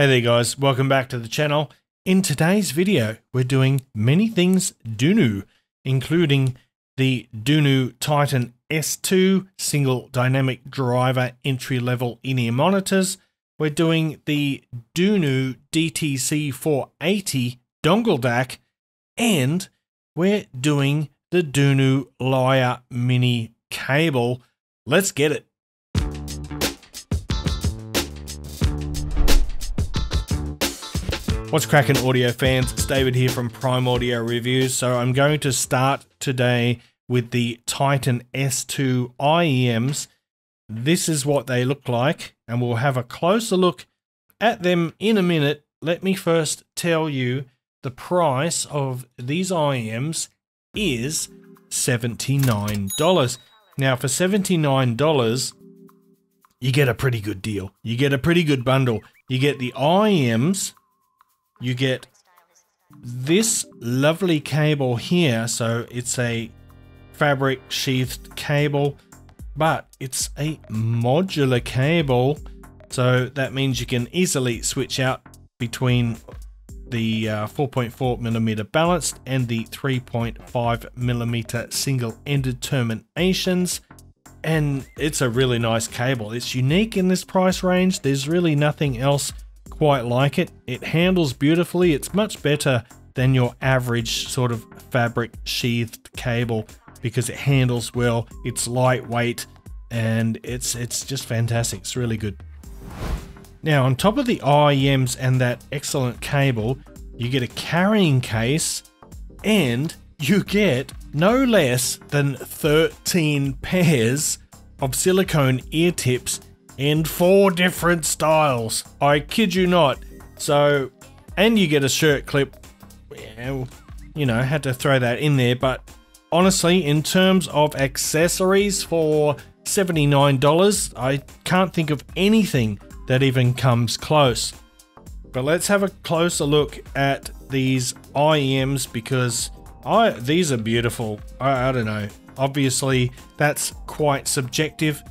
Hey there guys, welcome back to the channel. In today's video, we're doing many things DUNU, including the DUNU Titan S2 single dynamic driver entry-level in-ear monitors. We're doing the DUNU DTC 480 dongle DAC, and we're doing the DUNU Lyre mini cable. Let's get it. What's cracking, audio fans? It's David here from Prime Audio Reviews. So I'm going to start today with the Titan S2 IEMs. This is what they look like, and we'll have a closer look at them in a minute. Let me first tell you the price of these IEMs is $79. Now for $79, you get a pretty good deal. You get a pretty good bundle. You get the IEMs, you get this lovely cable here. So it's a fabric sheathed cable, but it's a modular cable. So that means you can easily switch out between the 4.4mm balanced and the 3.5mm single-ended terminations. And it's a really nice cable. It's unique in this price range. There's really nothing else quite like it. It handles beautifully. It's much better than your average sort of fabric sheathed cable because it handles well. It's lightweight and it's just fantastic. It's really good. Now, on top of the IEMs and that excellent cable, you get a carrying case and you get no less than 13 pairs of silicone ear tips in 4 different styles. I kid you not. So, and you get a shirt clip. You know, had to throw that in there. But honestly, in terms of accessories for $79, I can't think of anything that even comes close. But let's have a closer look at these IEMs because these are beautiful. I don't know. Obviously, that's quite subjective,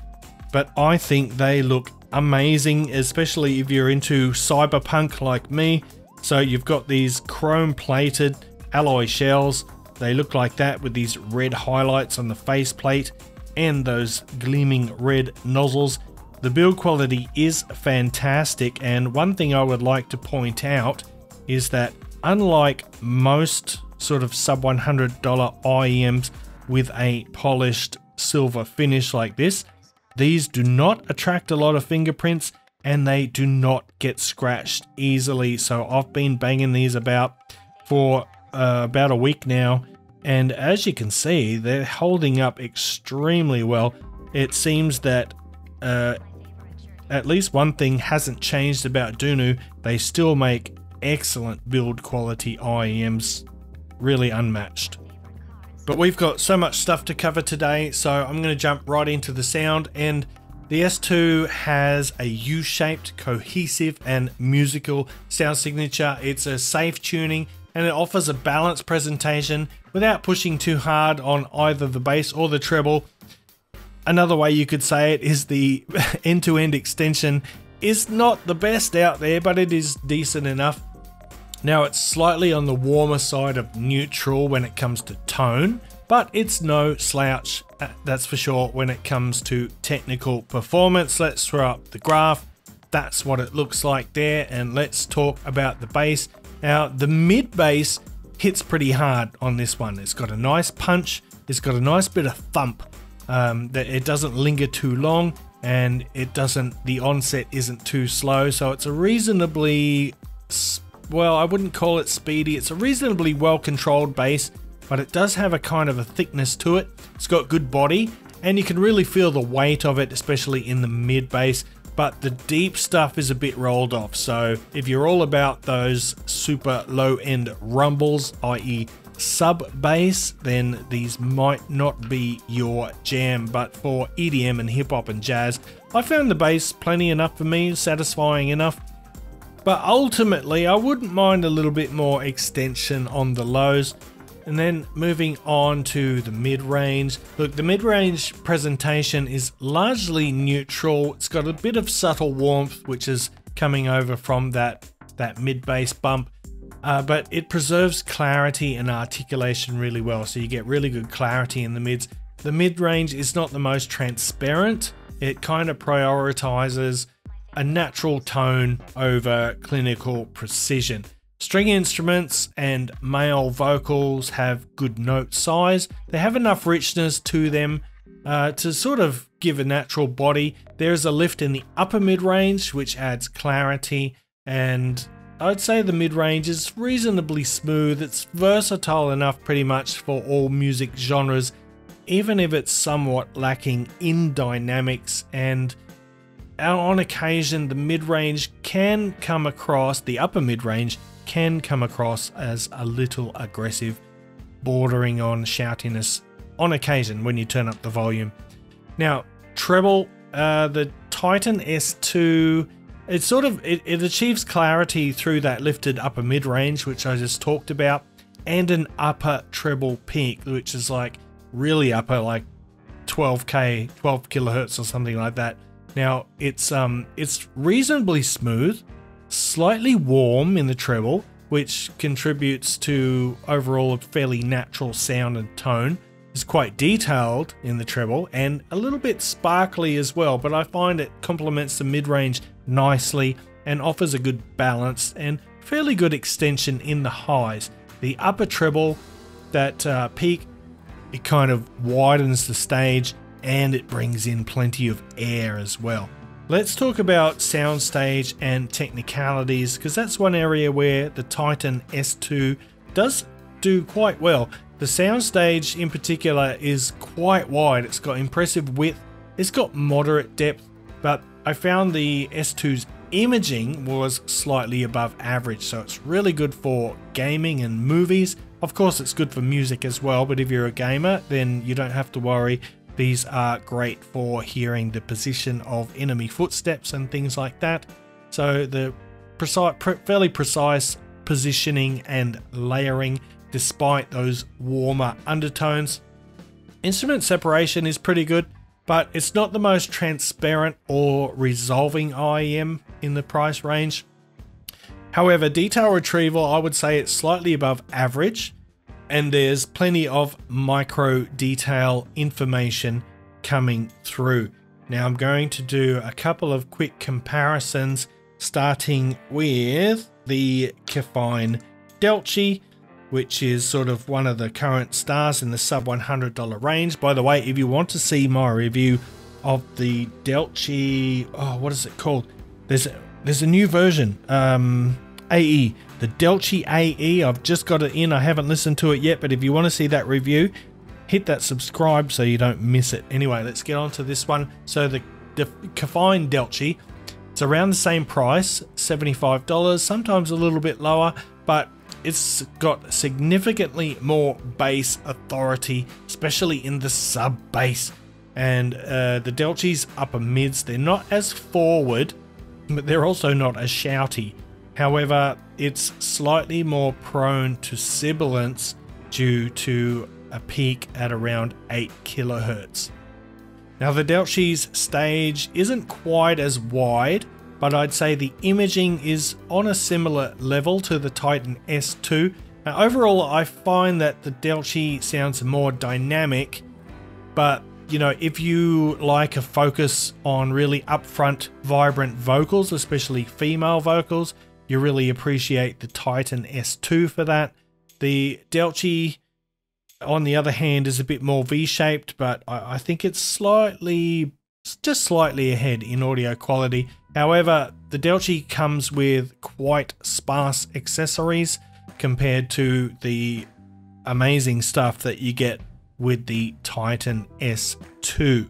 but I think they look amazing, especially if you're into cyberpunk like me. So you've got these chrome plated alloy shells. They look like that with these red highlights on the faceplate and those gleaming red nozzles. The build quality is fantastic, and one thing I would like to point out is that unlike most sort of sub $100 IEMs with a polished silver finish like this, these do not attract a lot of fingerprints and they do not get scratched easily. So I've been banging these about for about a week now, and as you can see, they're holding up extremely well. It seems that at least one thing hasn't changed about DUNU. They still make excellent build quality IEMs, really unmatched. But we've got so much stuff to cover today, so I'm going to jump right into the sound. And the S2 has a U-shaped, cohesive and musical sound signature. It's a safe tuning and it offers a balanced presentation without pushing too hard on either the bass or the treble. Another way you could say it is the end-to-end extension is not the best out there, but it is decent enough. Now, it's slightly on the warmer side of neutral when it comes to tone, but it's no slouch, that's for sure, when it comes to technical performance. Let's throw up the graph. That's what it looks like there, and let's talk about the bass. Now, the mid bass hits pretty hard on this one. It's got a nice punch, it's got a nice bit of thump, that it doesn't linger too long, and the onset isn't too slow, so it's a reasonably, well, I wouldn't call it speedy. It's a reasonably well-controlled bass, but it does have a kind of a thickness to it. It's got good body, and you can really feel the weight of it, especially in the mid bass, but the deep stuff is a bit rolled off. So if you're all about those super low-end rumbles, i.e. sub bass, then these might not be your jam. But for EDM and hip-hop and jazz, I found the bass plenty enough for me, satisfying enough. But ultimately, I wouldn't mind a little bit more extension on the lows. And then moving on to the mid-range. Look, the mid-range presentation is largely neutral. It's got a bit of subtle warmth, which is coming over from that mid bass bump. But it preserves clarity and articulation really well, so you get really good clarity in the mids. The mid-range is not the most transparent. It kind of prioritizes a natural tone over clinical precision. String instruments and male vocals have good note size. They have enough richness to them to sort of give a natural body. There's a lift in the upper mid-range, which adds clarity, and I'd say the mid-range is reasonably smooth. It's versatile enough pretty much for all music genres, even if it's somewhat lacking in dynamics, and on occasion the mid-range can come across, the upper mid-range can come across as a little aggressive, bordering on shoutiness on occasion when you turn up the volume. Now, treble, the Titan S2, it achieves clarity through that lifted upper mid-range, which I just talked about, and an upper treble peak, which is like really upper, like 12 kilohertz or something like that. Now, it's reasonably smooth, slightly warm in the treble, which contributes to overall a fairly natural sound and tone. It's quite detailed in the treble and a little bit sparkly as well, but I find it complements the mid-range nicely and offers a good balance and fairly good extension in the highs. The upper treble, that peak, it kind of widens the stage and it brings in plenty of air as well. Let's talk about soundstage and technicalities, because that's one area where the Titan S2 does do quite well. The soundstage in particular is quite wide. It's got impressive width, it's got moderate depth, but I found the S2's imaging was slightly above average, so it's really good for gaming and movies. Of course, it's good for music as well, but if you're a gamer, then you don't have to worry. These are great for hearing the position of enemy footsteps and things like that. So the fairly precise positioning and layering despite those warmer undertones. Instrument separation is pretty good, but it's not the most transparent or resolving IEM in the price range. However, detail retrieval, I would say it's slightly above average, and there's plenty of micro detail information coming through. Now I'm going to do a couple of quick comparisons, starting with the Kefine Delchi, which is sort of one of the current stars in the sub $100 range. By the way, if you want to see my review of the Delchi, what is it called? There's a new version, AE, the Delchi AE. I've just got it in. I haven't listened to it yet, but if you want to see that review, hit that subscribe so you don't miss it. Anyway, let's get on to this one. So the Kefine Delchi, it's around the same price, $75, sometimes a little bit lower, but it's got significantly more bass authority, especially in the sub bass. And the Delchi's upper mids, they're not as forward, but they're also not as shouty. However, it's slightly more prone to sibilance due to a peak at around 8 kilohertz. Now the Delchi's stage isn't quite as wide, but I'd say the imaging is on a similar level to the Titan S2. Now overall, I find that the Delchi sounds more dynamic, but you know, if you like a focus on really upfront, vibrant vocals, especially female vocals, you really appreciate the Titan S2 for that. The Delchi, on the other hand, is a bit more V-shaped, but I think it's just slightly ahead in audio quality. However, the Delchi comes with quite sparse accessories compared to the amazing stuff that you get with the Titan S2.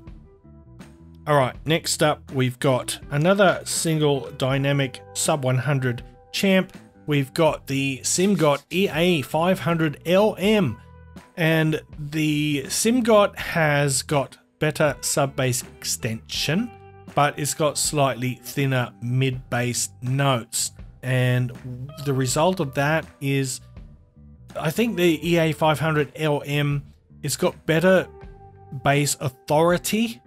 Alright, next up we've got another single dynamic sub 100 champ. We've got the SimGot EA500LM, and the SimGot has got better sub bass extension, but it's got slightly thinner mid bass notes, and the result of that is I think the EA500LM, it's got better bass authority,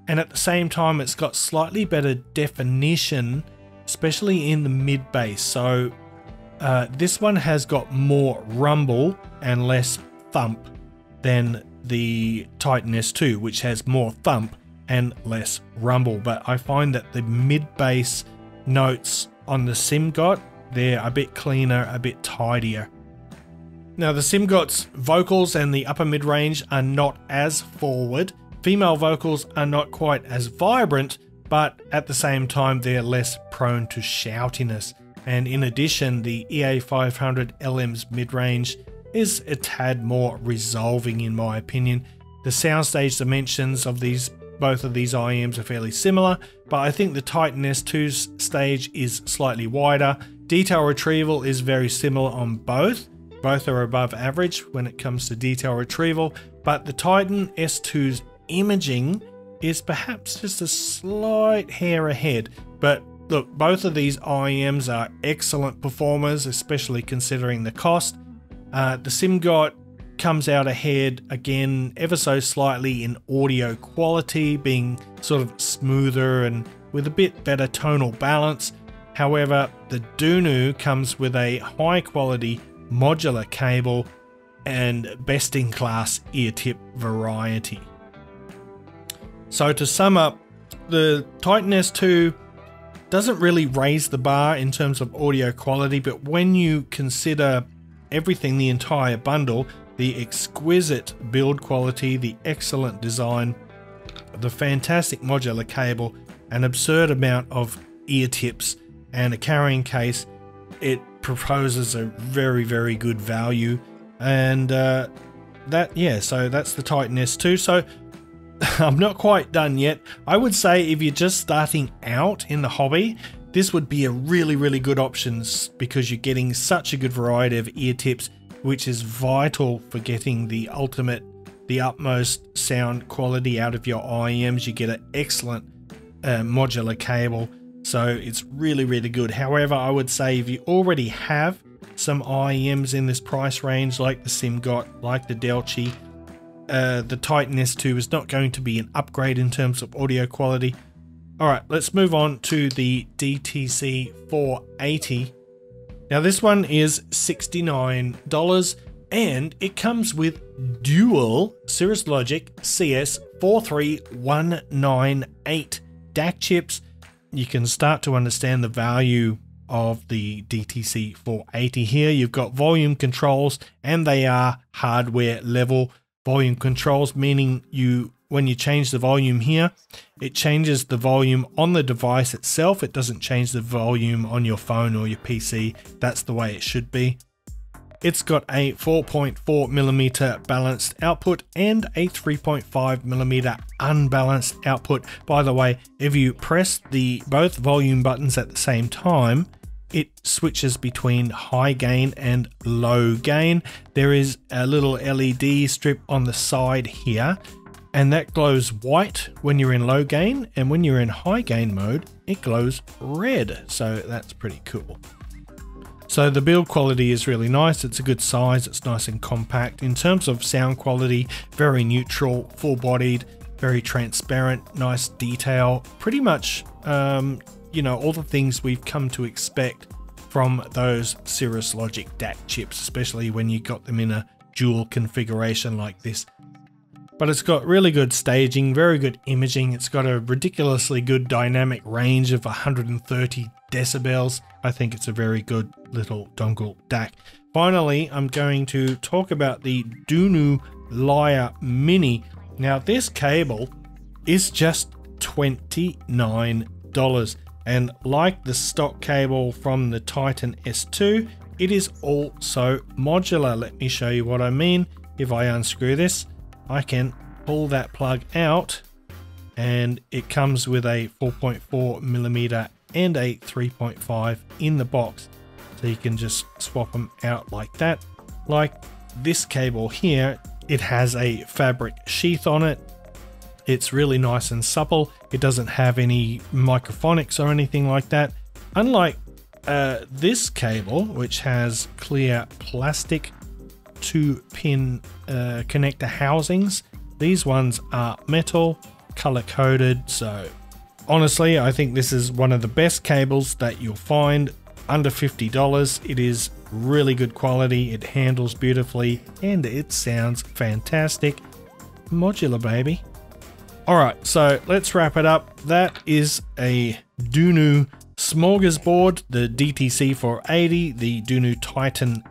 and at the same time it's got slightly better definition especially in the mid bass. So this one has got more rumble and less thump than the Titan S2, which has more thump and less rumble. But I find that the mid bass notes on the SIMGOT, they're a bit cleaner, a bit tidier. Now the SIMGOT's vocals and the upper mid range are not as forward. Female vocals are not quite as vibrant, but at the same time they're less prone to shoutiness. And in addition, the EA500 LM's mid-range is a tad more resolving in my opinion. The soundstage dimensions of both of these IEMs are fairly similar, but I think the Titan S2's stage is slightly wider. Detail retrieval is very similar on both. Both are above average when it comes to detail retrieval, but the Titan S2's imaging is perhaps just a slight hair ahead. But look, both of these IEMs are excellent performers, especially considering the cost. The SIMGOT comes out ahead again ever so slightly in audio quality, being sort of smoother and with a bit better tonal balance. However, the DUNU comes with a high quality modular cable and best in class ear tip variety. So to sum up, the Titan S2 doesn't really raise the bar in terms of audio quality, but when you consider everything, the entire bundle, the exquisite build quality, the excellent design, the fantastic modular cable, an absurd amount of ear tips, and a carrying case, it proposes a very good value. And so that's the Titan S2. So I'm not quite done yet. I would say if you're just starting out in the hobby, this would be a really good option because you're getting such a good variety of ear tips, which is vital for getting the utmost sound quality out of your IEMs. You get an excellent modular cable, so it's really good. However, I would say if you already have some IEMs in this price range, like the SIMGOT, like the Delchi, the Titan S2 is not going to be an upgrade in terms of audio quality. Alright, let's move on to the DTC 480. Now this one is $69 and it comes with dual Cirrus Logic CS43198 DAC chips. You can start to understand the value of the DTC 480 here. You've got volume controls and they are hardware level volume controls, meaning when you change the volume here, it changes the volume on the device itself. It doesn't change the volume on your phone or your PC. That's the way it should be. It's got a 4.4mm balanced output and a 3.5mm unbalanced output. By the way, if you press both volume buttons at the same time, it switches between high gain and low gain. There is a little LED strip on the side here, and that glows white when you're in low gain, and when you're in high gain mode, it glows red. So that's pretty cool. So the build quality is really nice. It's a good size. It's nice and compact. In terms of sound quality, very neutral, full-bodied, very transparent, nice detail. Pretty much, all the things we've come to expect from those Cirrus Logic DAC chips, especially when you got them in a dual configuration like this. But it's got really good staging, very good imaging. It's got a ridiculously good dynamic range of 130 decibels. I think it's a very good little dongle DAC. Finally, I'm going to talk about the DUNU Lyre Mini. Now this cable is just $29. And like the stock cable from the Titan S2, it is also modular. Let me show you what I mean. If I unscrew this, I can pull that plug out and it comes with a 4.4mm and a 3.5 in the box. So you can just swap them out like that. Like this cable here, it has a fabric sheath on it. It's really nice and supple. It doesn't have any microphonics or anything like that. Unlike this cable, which has clear plastic 2-pin connector housings, these ones are metal, color coded, so honestly, I think this is one of the best cables that you'll find under $50. It is really good quality, it handles beautifully, and it sounds fantastic. Modular, baby. Alright, so let's wrap it up. That is a DUNU smorgasbord, the DTC 480, the DUNU Titan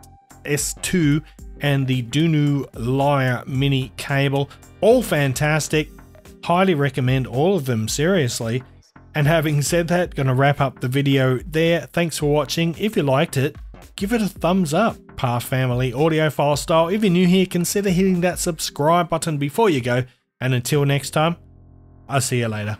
S2, and the DUNU Lyre mini cable. All fantastic. Highly recommend all of them, seriously. And having said that, gonna wrap up the video there. Thanks for watching. If you liked it, give it a thumbs up. Path Family Audiophile Style. If you're new here, consider hitting that subscribe button before you go. And until next time, I'll see you later.